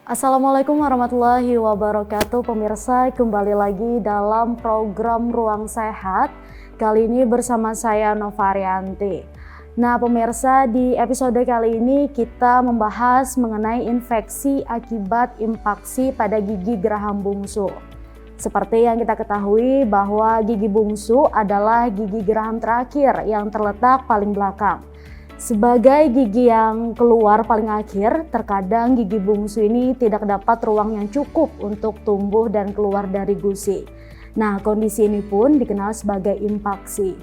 Assalamualaikum warahmatullahi wabarakatuh. Pemirsa, kembali lagi dalam program Ruang Sehat. Kali ini bersama saya Nova Arianti. Nah pemirsa, di episode kali ini kita membahas mengenai infeksi akibat impaksi pada gigi geraham bungsu. Seperti yang kita ketahui bahwa gigi bungsu adalah gigi geraham terakhir yang terletak paling belakang. Sebagai gigi yang keluar paling akhir, terkadang gigi bungsu ini tidak dapat ruang yang cukup untuk tumbuh dan keluar dari gusi. Nah, kondisi ini pun dikenal sebagai impaksi.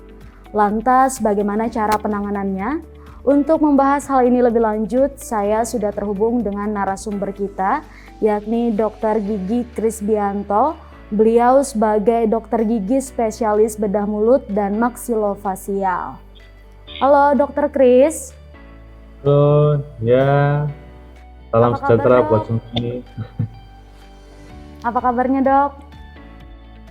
Lantas, bagaimana cara penanganannya? Untuk membahas hal ini lebih lanjut, saya sudah terhubung dengan narasumber kita, yakni Dr. Gigi Krisbianto. Beliau sebagai dokter gigi spesialis bedah mulut dan maksilofasial. Halo Dokter Kris. Halo, ya. Salam Apa kabar, sejahtera Dok? buat semuanya. Apa kabarnya Dok?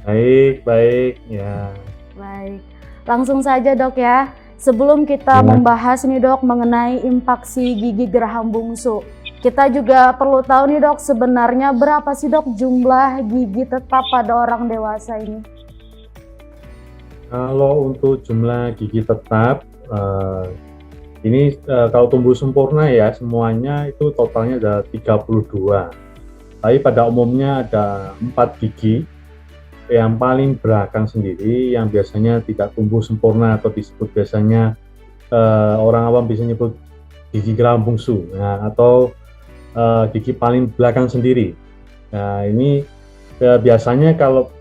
Baik, ya. Baik. Langsung saja Dok ya. Sebelum kita Ya. membahas nih Dok mengenai impaksi gigi geraham bungsu, kita juga perlu tahu nih Dok, sebenarnya berapa sih Dok jumlah gigi tetap pada orang dewasa ini? Kalau untuk jumlah gigi tetap, ini kalau tumbuh sempurna ya, semuanya itu totalnya ada 32. Tapi pada umumnya ada 4 gigi. Yang paling belakang sendiri yang biasanya tidak tumbuh sempurna atau disebut biasanya orang awam bisa nyebut gigi geraham bungsu, nah, atau gigi paling belakang sendiri. Nah ini biasanya kalau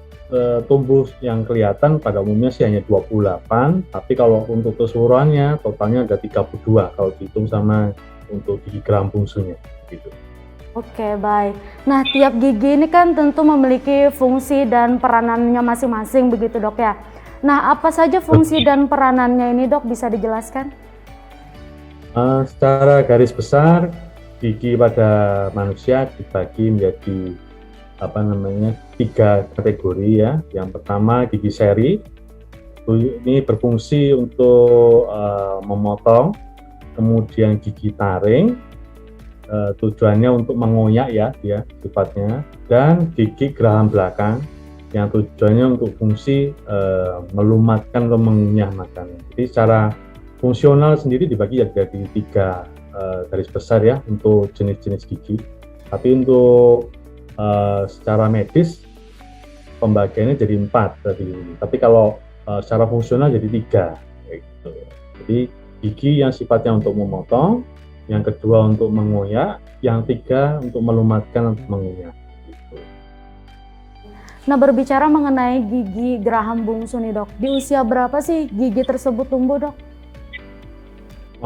tumbuh yang kelihatan pada umumnya sih hanya 28, tapi kalau untuk keseluruhannya totalnya ada 32 kalau dihitung sama untuk gigi geraham bungsunya gitu. Oke, baik. Nah, tiap gigi ini kan tentu memiliki fungsi dan peranannya masing-masing begitu Dok ya. Nah, apa saja fungsi dan peranannya ini Dok, bisa dijelaskan? Secara garis besar gigi pada manusia dibagi menjadi 3 kategori ya. Yang pertama gigi seri, ini berfungsi untuk memotong. Kemudian gigi taring, tujuannya untuk mengoyak ya dia sifatnya. Dan gigi geraham belakang yang tujuannya untuk fungsi melumatkan atau mengunyah makanan. Jadi secara fungsional sendiri dibagi jadi 3 garis besar ya untuk jenis-jenis gigi. Tapi untuk secara medis pembagiannya jadi 4 tadi. Tapi kalau secara fungsional jadi 3 gitu. Jadi gigi yang sifatnya untuk memotong, yang kedua untuk mengoyak, yang 3 untuk melumatkan atau mengunyah gitu. Nah, berbicara mengenai gigi geraham bungsu nih Dok, di usia berapa sih gigi tersebut tumbuh Dok?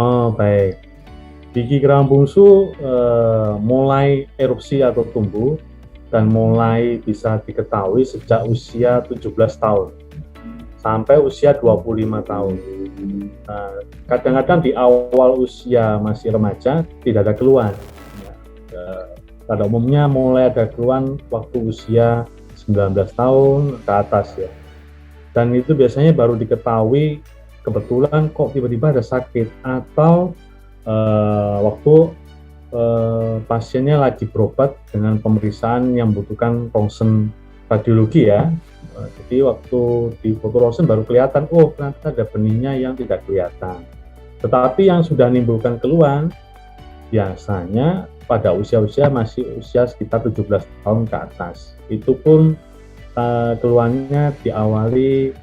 Oh baik, gigi geraham bungsu mulai erupsi atau tumbuh dan mulai bisa diketahui sejak usia 17 tahun sampai usia 25 tahun. Nah, kadang-kadang di awal usia masih remaja tidak ada keluhan. Pada umumnya mulai ada keluhan waktu usia 19 tahun ke atas ya. Dan itu biasanya baru diketahui kebetulan kok tiba-tiba ada sakit atau waktu pasiennya lagi berobat dengan pemeriksaan yang membutuhkan ronsen radiologi ya. Jadi waktu di foto ronsen baru kelihatan, oh ternyata ada benihnya yang tidak kelihatan. Tetapi yang sudah menimbulkan keluhan biasanya pada usia-usia masih usia sekitar 17 tahun ke atas. Itu pun keluhannya diawali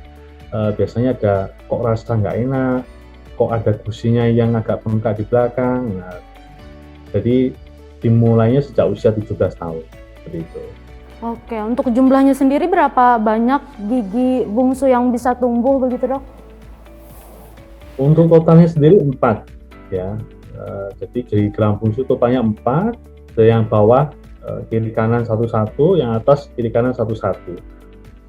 biasanya ada kok rasa nggak enak, kok ada gusinya yang agak bengkak di belakang. Nah, jadi dimulainya sejak usia 17 tahun seperti itu. Oke, untuk jumlahnya sendiri berapa banyak gigi bungsu yang bisa tumbuh begitu Dok? Untuk totalnya sendiri 4 ya. Jadi gigi geraham bungsu totalnya 4, yang bawah kiri kanan satu-satu, yang atas kiri kanan satu-satu.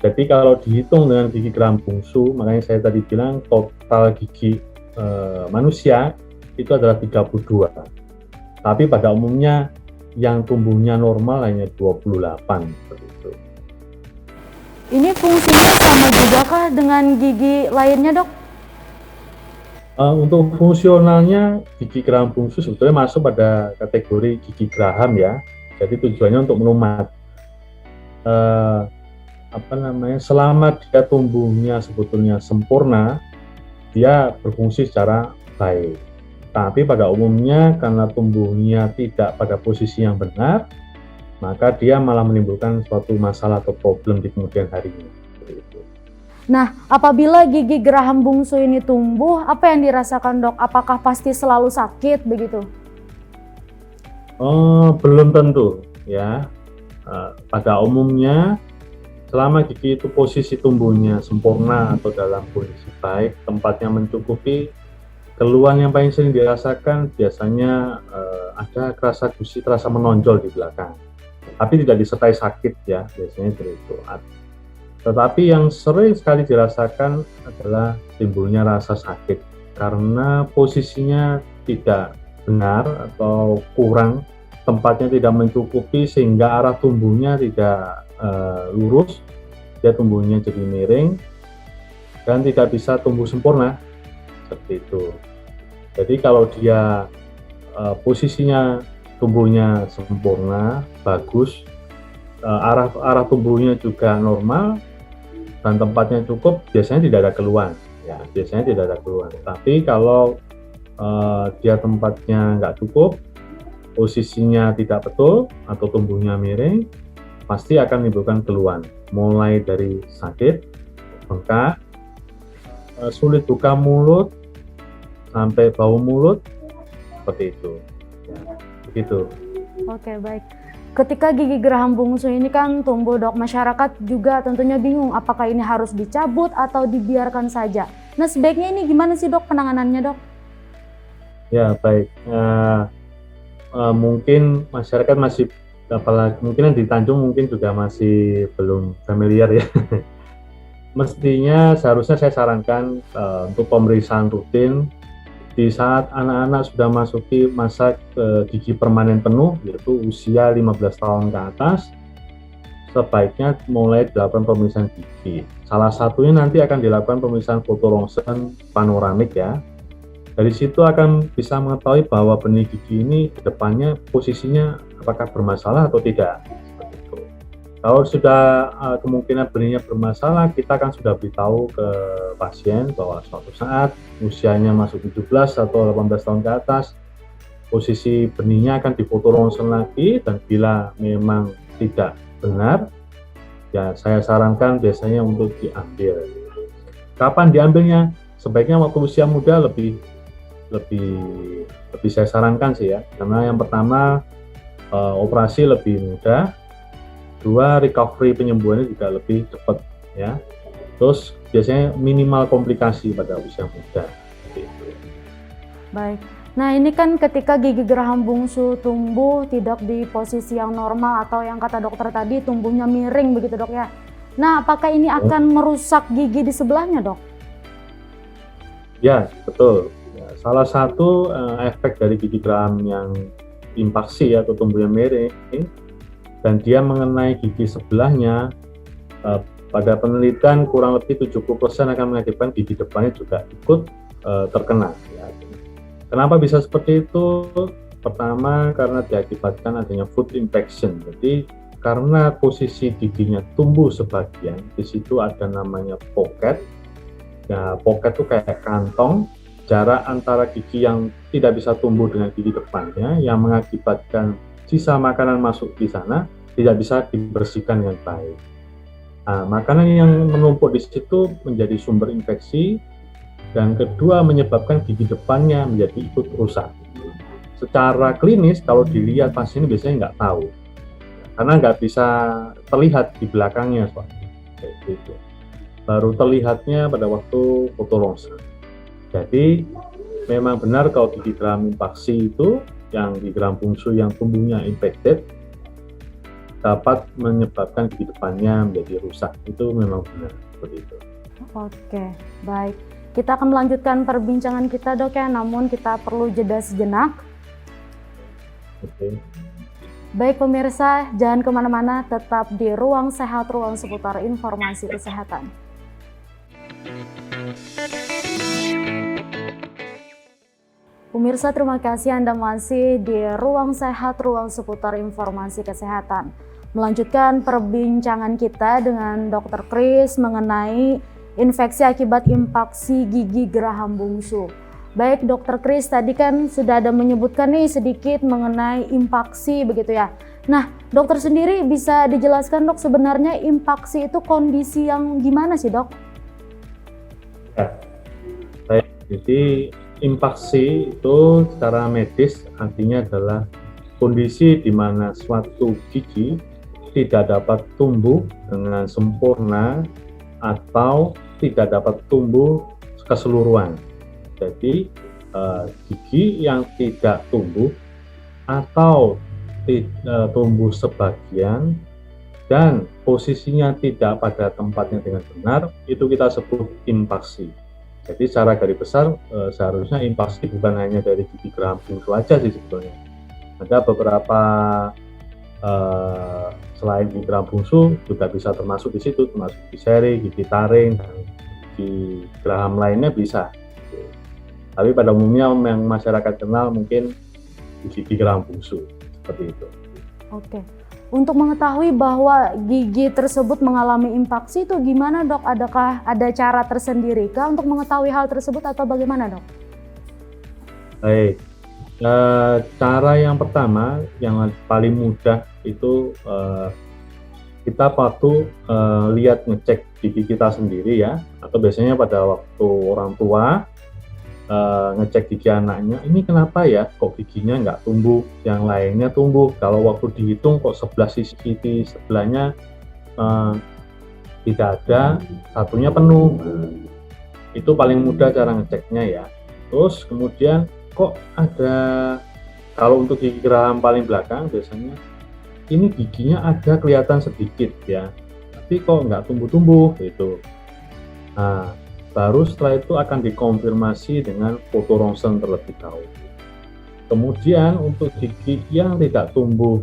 Jadi kalau dihitung dengan gigi geraham bungsu, makanya saya tadi bilang total gigi manusia itu adalah 32. Tapi pada umumnya yang tumbuhnya normal hanya 28 seperti itu. Ini fungsinya sama juga kah dengan gigi lainnya Dok? Untuk fungsionalnya gigi geraham bungsu sebetulnya masuk pada kategori gigi geraham ya. Jadi tujuannya untuk melumat. Selama dia tumbuhnya sebetulnya sempurna, dia berfungsi secara baik. Tapi pada umumnya karena tumbuhnya tidak pada posisi yang benar, maka dia malah menimbulkan suatu masalah atau problem di kemudian harinya. Nah, apabila gigi geraham bungsu ini tumbuh, apa yang dirasakan dok? Apakah pasti selalu sakit begitu? Belum tentu ya. Pada umumnya selama gigi itu posisi tumbuhnya sempurna atau dalam kondisi baik, tempatnya mencukupi, keluhan yang paling sering dirasakan biasanya ada rasa gusi terasa menonjol di belakang, tapi tidak disertai sakit ya, biasanya seperti itu. Tetapi yang sering sekali dirasakan adalah timbulnya rasa sakit karena posisinya tidak benar atau kurang, tempatnya tidak mencukupi sehingga arah tumbuhnya tidak lurus, dia tumbuhnya jadi miring dan tidak bisa tumbuh sempurna seperti itu. Jadi kalau dia posisinya tumbuhnya sempurna, bagus, arah tumbuhnya juga normal dan tempatnya cukup, biasanya tidak ada keluhan. Ya, biasanya tidak ada keluhan. Tapi kalau dia tempatnya nggak cukup, posisinya tidak betul atau tumbuhnya miring, pasti akan menimbulkan keluhan. Mulai dari sakit, bengkak, sulit buka mulut, sampai bau mulut, seperti itu. Ya, begitu. Oke, baik. Ketika gigi geraham bungsu ini kan tumbuh dok, masyarakat juga tentunya bingung apakah ini harus dicabut atau dibiarkan saja. Nah sebaiknya ini gimana sih dok penanganannya dok? Ya baik, mungkin masyarakat masih, apalagi mungkin di Tanjung mungkin juga masih belum familiar ya. Mestinya seharusnya saya sarankan untuk pemeriksaan rutin di saat anak-anak sudah masuki masa gigi permanen penuh, yaitu usia 15 tahun ke atas, sebaiknya mulai dilakukan pemeriksaan gigi. Salah satunya nanti akan dilakukan pemeriksaan foto rongsen panoramik ya. Dari situ akan bisa mengetahui bahwa benih gigi ini ke depannya posisinya apakah bermasalah atau tidak. Kalau sudah kemungkinan benihnya bermasalah, kita kan sudah beritahu ke pasien bahwa suatu saat usianya masuk 17 atau 18 tahun ke atas, posisi benihnya akan difoto rongsen lagi, dan bila memang tidak benar, ya saya sarankan biasanya untuk diambil. Kapan diambilnya? Sebaiknya waktu usia muda lebih saya sarankan sih ya, karena yang pertama operasi lebih mudah, dua recovery penyembuhannya juga lebih cepat ya. Terus biasanya minimal komplikasi pada usia muda. Gitu. Baik. Nah ini kan ketika gigi geraham bungsu tumbuh tidak di posisi yang normal atau yang kata dokter tadi tumbuhnya miring begitu dok ya. Nah apakah ini akan merusak gigi di sebelahnya dok? Ya betul. Ya, salah satu efek dari gigi geraham yang impaksi atau tumbuhnya miring dan dia mengenai gigi sebelahnya, pada penelitian kurang lebih 70% akan mengakibatkan gigi depannya juga ikut terkena. Ya. Kenapa bisa seperti itu? Pertama karena diakibatkan adanya food infection. Jadi karena posisi giginya tumbuh sebagian, di situ ada namanya pocket. Ya, pocket itu kayak kantong. Jarak antara gigi yang tidak bisa tumbuh dengan gigi depannya yang mengakibatkan sisa makanan masuk di sana tidak bisa dibersihkan dengan baik. Nah, makanan yang menumpuk di situ menjadi sumber infeksi, dan kedua menyebabkan gigi depannya menjadi ikut rusak. Secara klinis kalau dilihat pasien biasanya nggak tahu, karena nggak bisa terlihat di belakangnya soalnya. Kayak gitu. Baru terlihatnya pada waktu foto rongsen. Jadi memang benar kalau gigi geraham impaksi itu, yang gigi geraham bungsu yang tumbuhnya infected, dapat menyebabkan gigi depannya menjadi rusak. Itu memang benar seperti itu. Oke, baik. Kita akan melanjutkan perbincangan kita dok ya, namun kita perlu jeda sejenak. Oke. Baik pemirsa, jangan kemana-mana, tetap di Ruang Sehat, ruang seputar informasi kesehatan. Pemirsa, terima kasih Anda masih di Ruang Sehat, ruang seputar informasi kesehatan. Melanjutkan perbincangan kita dengan Dr. Kris mengenai infeksi akibat impaksi gigi geraham bungsu. Baik Dr. Kris, tadi kan sudah ada menyebutkan nih sedikit mengenai impaksi begitu ya. Nah, dokter sendiri bisa dijelaskan dok, sebenarnya impaksi itu kondisi yang gimana sih dok? Ya, baik. Jadi impaksi itu secara medis artinya adalah kondisi di mana suatu gigi tidak dapat tumbuh dengan sempurna atau tidak dapat tumbuh keseluruhan. Jadi gigi yang tidak tumbuh atau tumbuh sebagian dan posisinya tidak pada tempatnya dengan benar, itu kita sebut impaksi. Jadi secara garis besar seharusnya impaksi bukan hanya dari gigi geraham bungsu aja sih sebetulnya. Ada beberapa selain gigi geraham bungsu juga bisa termasuk di situ, termasuk gigi seri, gigi taring, dan gigi geraham lainnya bisa. Tapi pada umumnya yang masyarakat kenal mungkin gigi geraham bungsu, seperti itu. Oke. Untuk mengetahui bahwa gigi tersebut mengalami impaksi itu gimana dok? Adakah ada cara tersendiri kah untuk mengetahui hal tersebut atau bagaimana dok? Baik, cara yang pertama yang paling mudah itu kita waktu lihat ngecek gigi kita sendiri ya, atau biasanya pada waktu orang tua ngecek gigi anaknya, ini kenapa ya kok giginya nggak tumbuh, yang lainnya tumbuh, kalau waktu dihitung kok sebelah sisi gigi sebelahnya tidak ada, satunya penuh. Itu paling mudah cara ngeceknya ya. Terus kemudian kok ada, kalau untuk gigi geraham paling belakang biasanya ini giginya ada kelihatan sedikit ya, tapi kok nggak tumbuh-tumbuh gitu. Nah, baru setelah itu akan dikonfirmasi dengan foto ronsen terlebih dahulu. Kemudian untuk gigi yang tidak tumbuh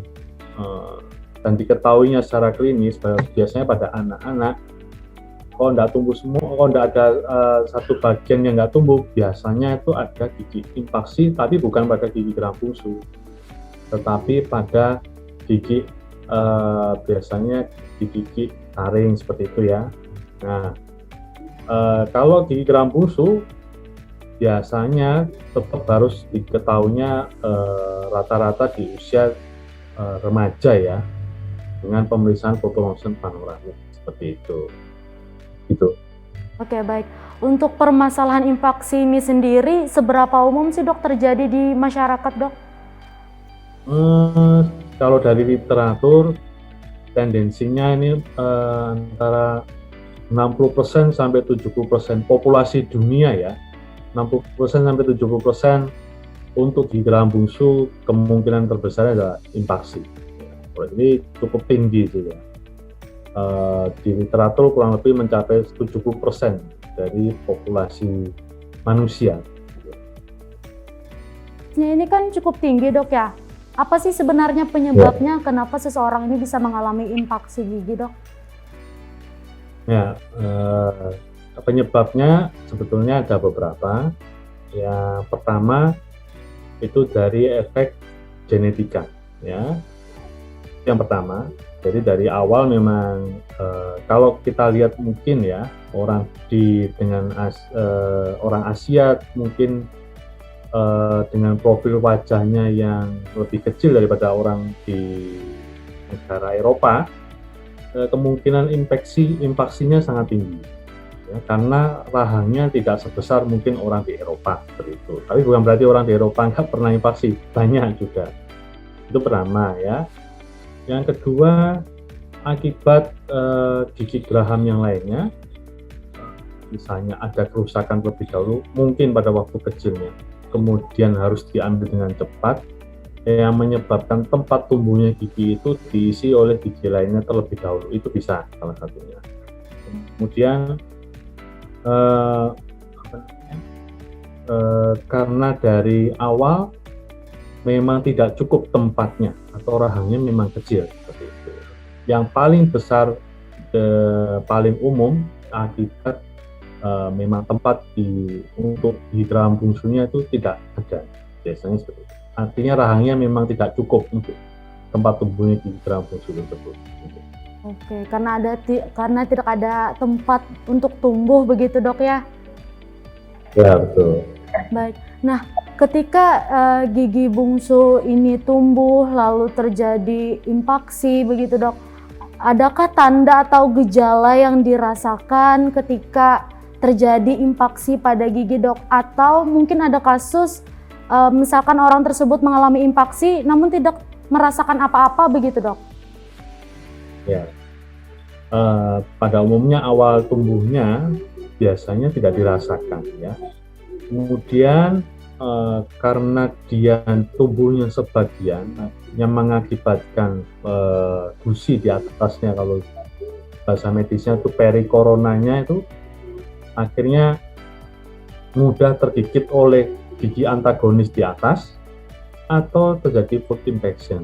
dan diketahuinya secara klinis, biasanya pada anak-anak, kalau tidak tumbuh semua, kalau tidak ada satu bagian yang nggak tumbuh, biasanya itu ada gigi impaksi, tapi bukan pada gigi geraham bungsu, tetapi pada gigi biasanya di gigi taring seperti itu ya. Nah, kalau gigi geraham bungsu biasanya tetap harus diketahuinya rata-rata di usia remaja ya, dengan pemeriksaan foto ronsen panoramik seperti itu. Gitu. Oke baik. Untuk permasalahan impaksi ini sendiri seberapa umum sih dok terjadi di masyarakat dok? Kalau dari literatur tendensinya ini antara 60% sampai 70% populasi dunia ya, 60% sampai 70% untuk gigi geraham bungsu kemungkinan terbesar adalah impaksi. Ini cukup tinggi sih ya. Di literatur kurang lebih mencapai 70% dari populasi manusia. Ini kan cukup tinggi dok ya. Apa sih sebenarnya penyebabnya kenapa seseorang ini bisa mengalami impaksi gigi dok? Ya, penyebabnya sebetulnya ada beberapa. Yang pertama itu dari efek genetika, ya. Yang pertama, jadi dari awal memang kalau kita lihat mungkin ya orang orang Asia mungkin dengan profil wajahnya yang lebih kecil daripada orang di negara Eropa. Kemungkinan impaksinya sangat tinggi ya, karena rahangnya tidak sebesar mungkin orang di Eropa seperti itu. Tapi bukan berarti orang di Eropa nggak pernah impaksi, banyak juga. Itu pertama ya. Yang kedua, akibat gigi geraham yang lainnya, misalnya ada kerusakan terlebih dahulu mungkin pada waktu kecilnya, kemudian harus diambil dengan cepat, yang menyebabkan tempat tumbuhnya gigi itu diisi oleh gigi lainnya terlebih dahulu, itu bisa salah satunya. Kemudian karena dari awal memang tidak cukup tempatnya atau rahangnya memang kecil seperti itu. Yang paling besar, paling umum akibat memang tempat untuk gigi geram bungsunya itu tidak ada, biasanya seperti itu. Artinya rahangnya memang tidak cukup untuk tempat tumbuhnya gigi geram bungsu tersebut. Oke, karena tidak ada tempat untuk tumbuh begitu dok ya? Ya betul. Baik. Nah, ketika gigi bungsu ini tumbuh lalu terjadi impaksi begitu dok, adakah tanda atau gejala yang dirasakan ketika terjadi impaksi pada gigi dok? Atau mungkin ada kasus misalkan orang tersebut mengalami impaksi namun tidak merasakan apa-apa begitu dok? Ya, pada umumnya awal tumbuhnya biasanya tidak dirasakan ya. Kemudian karena dia tumbuhnya sebagian yang mengakibatkan gusi di atasnya, kalau bahasa medisnya itu perikoronanya itu akhirnya mudah tergigit oleh gigi antagonis di atas atau terjadi food infection.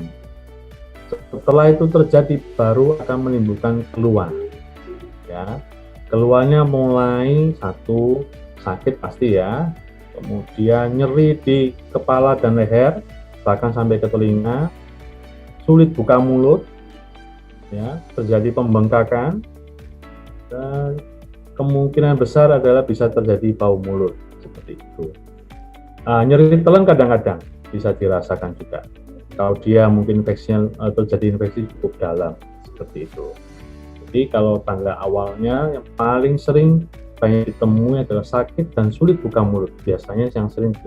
Setelah itu terjadi baru akan menimbulkan keluhan ya. Keluhannya mulai satu, sakit pasti ya, kemudian nyeri di kepala dan leher bahkan sampai ke telinga, sulit buka mulut ya, terjadi pembengkakan, dan kemungkinan besar adalah bisa terjadi bau mulut seperti itu. Nyeri telan kadang-kadang bisa dirasakan juga kalau dia mungkin infeksinya terjadi infeksi cukup dalam seperti itu. Jadi kalau tanda awalnya yang paling sering banyak ditemui adalah sakit dan sulit buka mulut. Biasanya yang sering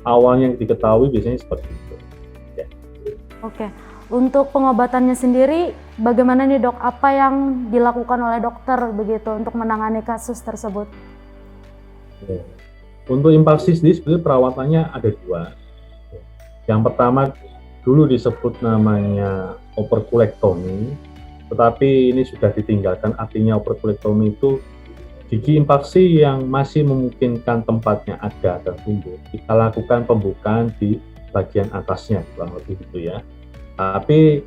awalnya diketahui biasanya seperti itu. Ya. Oke, untuk pengobatannya sendiri bagaimana nih dok? Apa yang dilakukan oleh dokter begitu untuk menangani kasus tersebut? Ya. Untuk impaksi sendiri sebenarnya perawatannya ada dua. Yang pertama dulu disebut namanya operculektomi, tetapi ini sudah ditinggalkan. Artinya operculektomi itu gigi impaksi yang masih memungkinkan tempatnya ada dan tumbuh, kita lakukan pembukaan di bagian atasnya, kurang lebih gitu ya. Tapi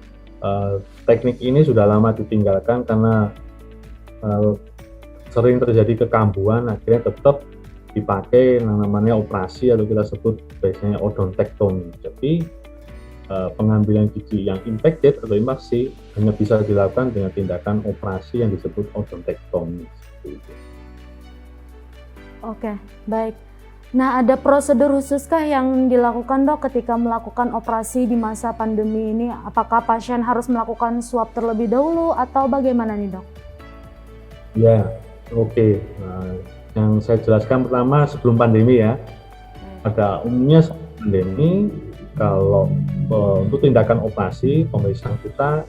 teknik ini sudah lama ditinggalkan karena sering terjadi kekambuhan, akhirnya tetap dipakai yang namanya operasi atau kita sebut biasanya odontektomi. Jadi pengambilan gigi yang infected atau impaksi hanya bisa dilakukan dengan tindakan operasi yang disebut odontektomi. Oke, baik. Nah, ada prosedur khususkah yang dilakukan dok ketika melakukan operasi di masa pandemi ini? Apakah pasien harus melakukan swab terlebih dahulu atau bagaimana nih dok? Ya, oke. Yang saya jelaskan pertama sebelum pandemi ya. Pada umumnya sebelum pandemi, kalau untuk tindakan operasi, pemeriksaan kita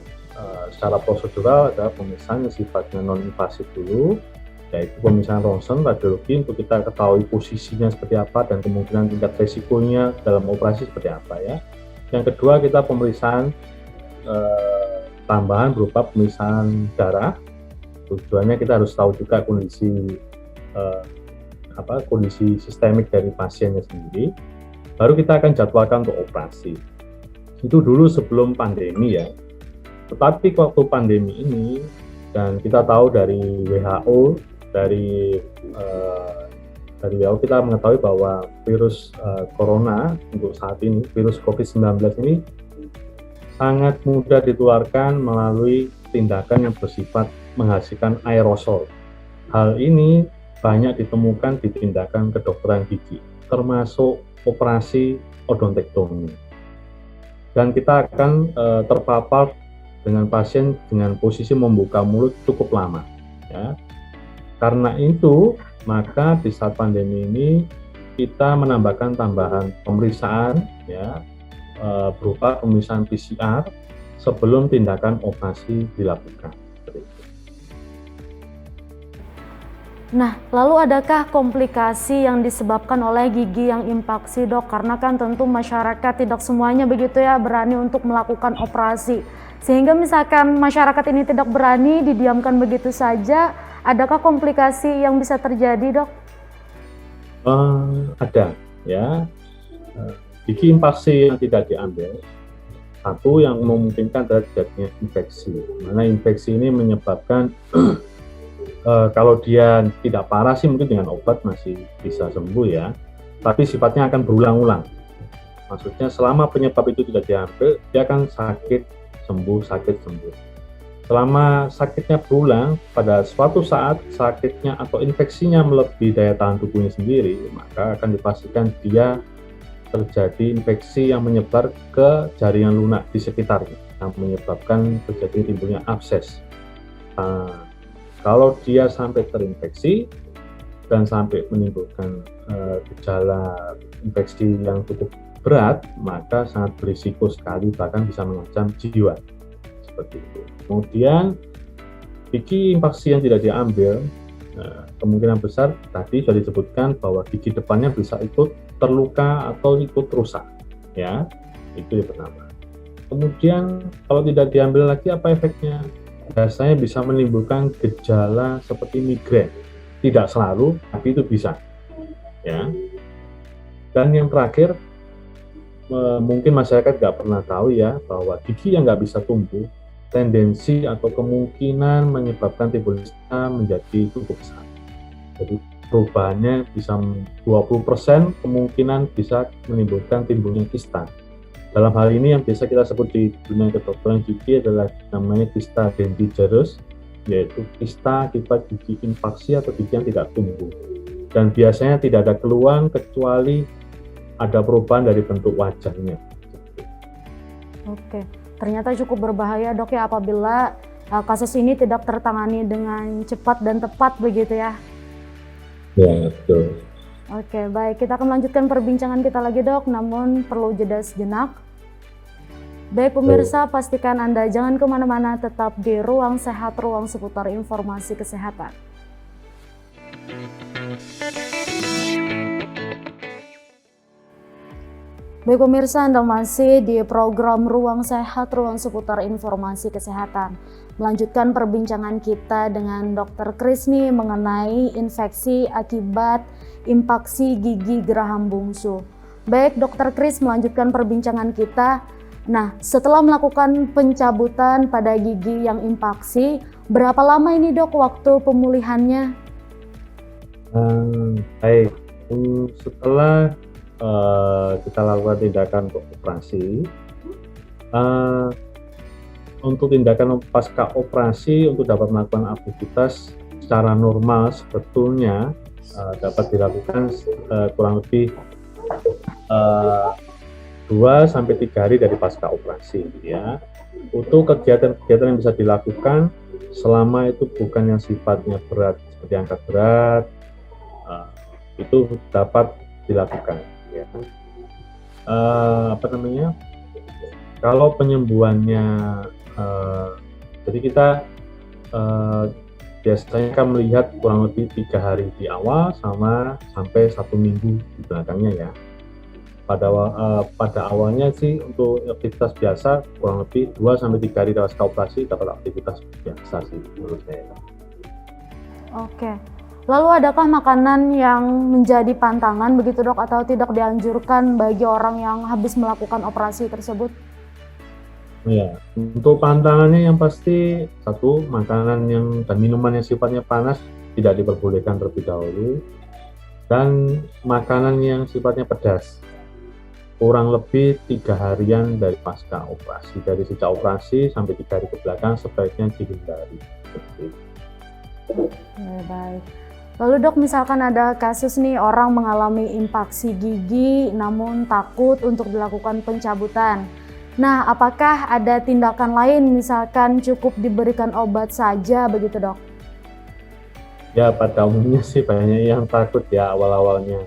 secara prosedural adalah pemeriksaan yang sifatnya non-invasif dulu, yaitu pemeriksaan ronsen, radiologi untuk kita ketahui posisinya seperti apa dan kemungkinan tingkat resikonya dalam operasi seperti apa ya. Yang kedua, kita pemeriksaan tambahan berupa pemeriksaan darah. Tujuannya kita harus tahu juga kondisi sistemik dari pasiennya sendiri. Baru kita akan jadwalkan untuk operasi. Itu dulu sebelum pandemi ya. Tetapi waktu pandemi ini, dan kita tahu dari WHO, dari WHO kita mengetahui bahwa virus corona untuk saat ini, virus COVID-19 ini sangat mudah ditularkan melalui tindakan yang bersifat menghasilkan aerosol. Hal ini banyak ditemukan di tindakan kedokteran gigi, termasuk operasi odontektomi. Dan kita akan terpapar dengan pasien dengan posisi membuka mulut cukup lama. Ya. Karena itu, maka di saat pandemi ini kita menambahkan tambahan pemeriksaan, ya, berupa pemeriksaan PCR sebelum tindakan operasi dilakukan. Nah, lalu adakah komplikasi yang disebabkan oleh gigi yang impaksi dok? Karena kan tentu masyarakat tidak semuanya begitu ya berani untuk melakukan operasi. Sehingga misalkan masyarakat ini tidak berani didiamkan begitu saja, adakah komplikasi yang bisa terjadi dok? Ada ya. Gigi impaksi yang tidak diambil, satu yang memungkinkan adalah terjadinya infeksi. Mana infeksi ini menyebabkan Kalau dia tidak parah sih mungkin dengan obat masih bisa sembuh ya, tapi sifatnya akan berulang-ulang. Maksudnya selama penyebab itu tidak diambil, dia akan sakit sembuh, sakit sembuh. Selama sakitnya berulang, pada suatu saat sakitnya atau infeksinya melebihi daya tahan tubuhnya sendiri, maka akan dipastikan dia terjadi infeksi yang menyebar ke jaringan lunak di sekitarnya, yang menyebabkan terjadi timbulnya abses. Nah, kalau dia sampai terinfeksi dan sampai menimbulkan gejala infeksi yang cukup berat, maka sangat berisiko sekali, bahkan bisa mengancam jiwa. Seperti itu. Kemudian gigi infeksi yang tidak diambil, kemungkinan besar tadi sudah disebutkan bahwa gigi depannya bisa ikut terluka atau ikut rusak, ya, itu yang pertama. Kemudian kalau tidak diambil lagi apa efeknya? Biasanya bisa menimbulkan gejala seperti migrain, tidak selalu, tapi itu bisa, ya. Dan yang terakhir, mungkin masyarakat nggak pernah tahu ya bahwa gigi yang nggak bisa tumbuh, tendensi atau kemungkinan menyebabkan timbulnya menjadi cukup besar. Jadi perubahannya bisa 20% kemungkinan bisa menimbulkan timbulnya kista. Dalam hal ini yang biasa kita sebut di dunia kedokteran gigi adalah namanya kista dentigerous, yaitu kista akibat gigi infeksi atau gigi yang tidak tumbuh. Dan biasanya tidak ada keluhan kecuali ada perubahan dari bentuk wajahnya. Oke, ternyata cukup berbahaya dok ya apabila kasus ini tidak tertangani dengan cepat dan tepat begitu ya. Ya, betul. Oke, baik. Kita akan melanjutkan perbincangan kita lagi dok, namun perlu jeda sejenak. Baik pemirsa, pastikan Anda jangan kemana-mana, tetap di Ruang Sehat, ruang seputar informasi kesehatan. Baik pemirsa, Anda masih di program Ruang Sehat, ruang seputar informasi kesehatan. Melanjutkan perbincangan kita dengan Dr. Kris nih mengenai infeksi akibat infeksi gigi geraham bungsu. Baik Dr. Kris, melanjutkan perbincangan kita. Nah, setelah melakukan pencabutan pada gigi yang infeksi, berapa lama ini dok waktu pemulihannya? Baik, setelah kita lakukan tindakan untuk operasi, untuk tindakan pasca operasi untuk dapat melakukan aktivitas secara normal sebetulnya dapat dilakukan kurang lebih 2-3 hari dari pasca operasi ya. Untuk kegiatan-kegiatan yang bisa dilakukan selama itu bukan yang sifatnya berat seperti angkat berat, itu dapat dilakukan ya. Kalau penyembuhannya jadi kita biasanya kan melihat kurang lebih 3 hari di awal sampai 1 minggu di belakangnya ya. Pada awalnya sih untuk aktivitas biasa kurang lebih 2-3 hari pasca operasi dapat aktivitas biasa sih menurut saya. Oke. Lalu adakah makanan yang menjadi pantangan begitu dok atau tidak dianjurkan bagi orang yang habis melakukan operasi tersebut? Ya, untuk pantangannya yang pasti satu, makanan dan minuman yang sifatnya panas tidak diperbolehkan terlebih dahulu, dan makanan yang sifatnya pedas kurang lebih 3 harian dari pasca operasi, dari sejak operasi sampai 3 hari ke belakang sebaiknya dihindari. Baik. Lalu dok, misalkan ada kasus nih orang mengalami infeksi gigi namun takut untuk dilakukan pencabutan. Nah, apakah ada tindakan lain, misalkan cukup diberikan obat saja begitu dok? Ya, pada umumnya sih banyak yang takut ya awal-awalnya.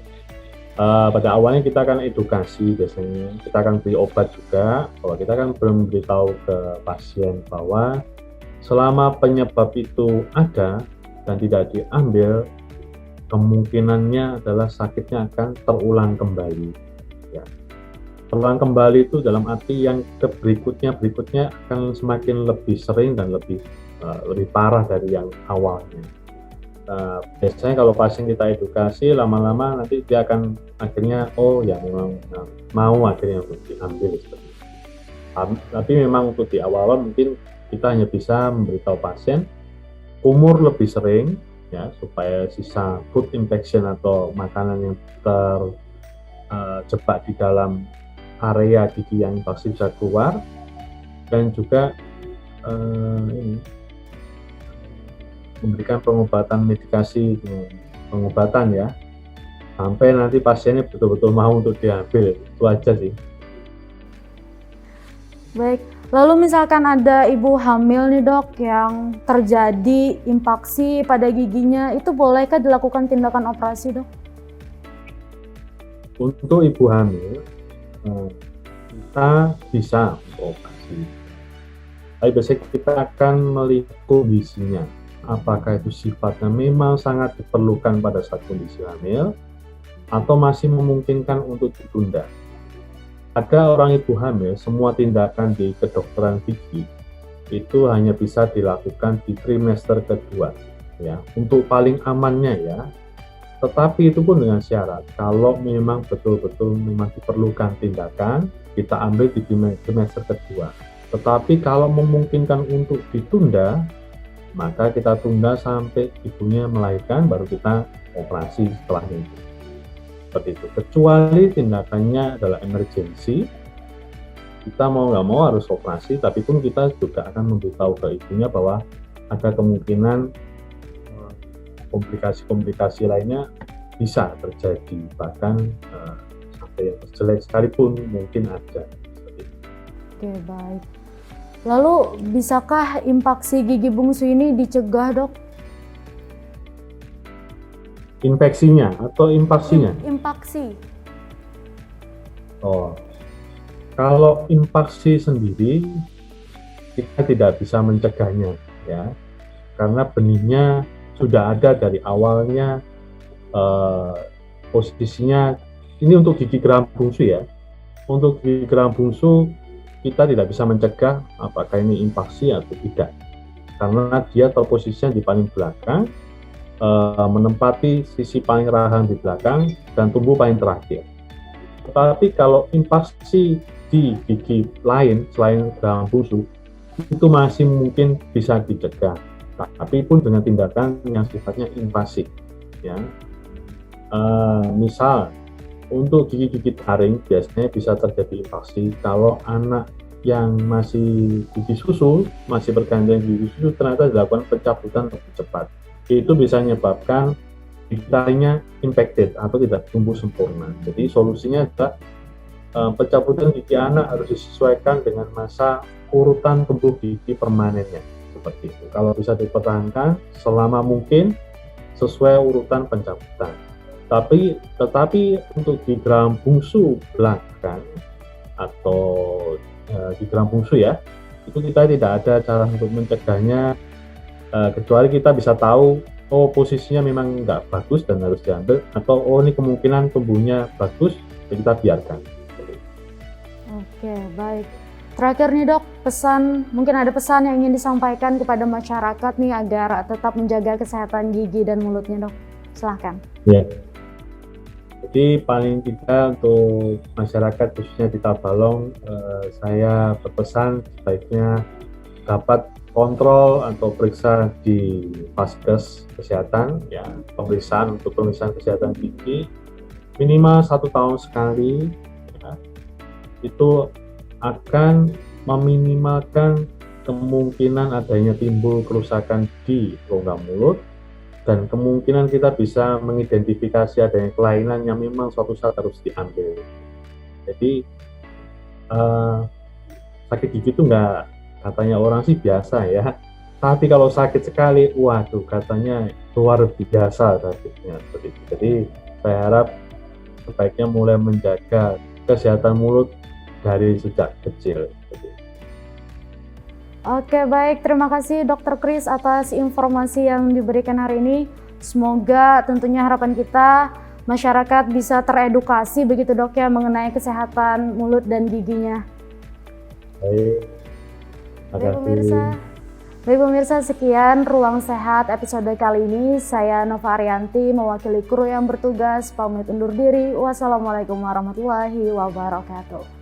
Pada awalnya kita akan edukasi biasanya, kita akan beri obat juga, bahwa kita akan memberitahu ke pasien bahwa selama penyebab itu ada dan tidak diambil, kemungkinannya adalah sakitnya akan terulang kembali. Ya. Terulang kembali itu dalam arti yang berikutnya akan semakin lebih sering dan lebih parah dari yang awalnya. Biasanya kalau pasien kita edukasi, lama-lama nanti dia akan akhirnya memang mau akhirnya untuk diambil seperti itu. Tapi memang untuk di awal mungkin kita hanya bisa memberitahu pasien kumur lebih sering, ya, supaya sisa food infection atau makanan yang terjebak di dalam area gigi yang infeksi bisa keluar, dan juga ini memberikan pengobatan medikasi, pengobatan ya, sampai nanti pasiennya betul-betul mau untuk diambil. Itu aja sih. Baik, lalu misalkan ada ibu hamil nih dok yang terjadi impaksi pada giginya, itu bolehkah dilakukan tindakan operasi dok? Untuk ibu hamil, kita bisa operasi. Tapi biasanya kita akan melihat kondisinya. Apakah itu sifatnya memang sangat diperlukan pada saat kondisi hamil, atau masih memungkinkan untuk ditunda. Ada orang ibu hamil, semua tindakan di kedokteran gigi itu hanya bisa dilakukan di trimester kedua, ya, untuk paling amannya ya. Tetapi itu pun dengan syarat, kalau memang betul-betul memang diperlukan tindakan, kita ambil di trimester kedua. Tetapi kalau memungkinkan untuk ditunda, maka kita tunda sampai ibunya melahirkan, baru kita operasi setelahnya itu. Seperti itu. Kecuali tindakannya adalah emergensi, kita mau nggak mau harus operasi, tapi pun kita juga akan memberitahu ke ibunya bahwa ada kemungkinan komplikasi-komplikasi lainnya bisa terjadi, bahkan sampai yang terjelek sekalipun mungkin ada. Seperti itu. Oke, baik. Lalu bisakah impaksi gigi bungsu ini dicegah dok? Infeksinya atau impaksinya? Impaksi. Oh, kalau impaksi sendiri kita tidak bisa mencegahnya, ya, karena benihnya sudah ada dari awalnya. Posisinya ini untuk gigi geram bungsu ya. Untuk gigi geram bungsu kita tidak bisa mencegah apakah ini impaksi atau tidak, karena dia posisinya di paling belakang, menempati sisi paling rahang di belakang dan tumbuh paling terakhir. Tetapi kalau impaksi di gigi lain selain geram bungsu itu masih mungkin bisa dicegah, tapi pun dengan tindakan yang sifatnya invasif, ya. Misal untuk gigi-gigi taring biasanya bisa terjadi impaksi kalau anak yang masih gigi susu, masih bergantian gigi susu, ternyata dilakukan pencabutan lebih cepat. Itu bisa menyebabkan gigi taringnya infected atau tidak tumbuh sempurna. Jadi solusinya adalah pencabutan gigi anak harus disesuaikan dengan masa urutan tumbuh gigi permanennya. Seperti itu. Kalau bisa dipertahankan selama mungkin sesuai urutan pencabutan. Tetapi untuk di geram bungsu belakang atau di geram bungsu ya, itu kita tidak ada cara untuk mencegahnya, kecuali kita bisa tahu posisinya memang nggak bagus dan harus diambil, atau ini kemungkinan tumbuhnya bagus, jadi kita biarkan. Oke, baik. Terakhir nih dok, mungkin ada pesan yang ingin disampaikan kepada masyarakat nih agar tetap menjaga kesehatan gigi dan mulutnya dok. Silahkan. Ya. Jadi paling tidak untuk masyarakat khususnya di Tabalong, saya berpesan sebaiknya dapat kontrol atau periksa di Vaskes kesehatan, ya, pemeriksaan kesehatan gigi minimal 1 tahun sekali, ya. Itu akan meminimalkan kemungkinan adanya timbul kerusakan di rongga mulut, dan kemungkinan kita bisa mengidentifikasi adanya kelainan yang memang suatu saat harus diambil. Jadi sakit gigi itu nggak, katanya orang sih biasa ya, tapi kalau sakit sekali, waduh, katanya luar biasa sakitnya. Seperti itu. Jadi saya harap sebaiknya mulai menjaga kesehatan mulut dari sejak kecil. Oke, baik. Terima kasih Dr. Kris atas informasi yang diberikan hari ini. Semoga tentunya harapan kita masyarakat bisa teredukasi begitu dok ya mengenai kesehatan mulut dan giginya. Baik pemirsa, sekian Ruang Sehat episode kali ini. Saya Nova Arianti mewakili kru yang bertugas pamit undur diri. Wassalamualaikum warahmatullahi wabarakatuh.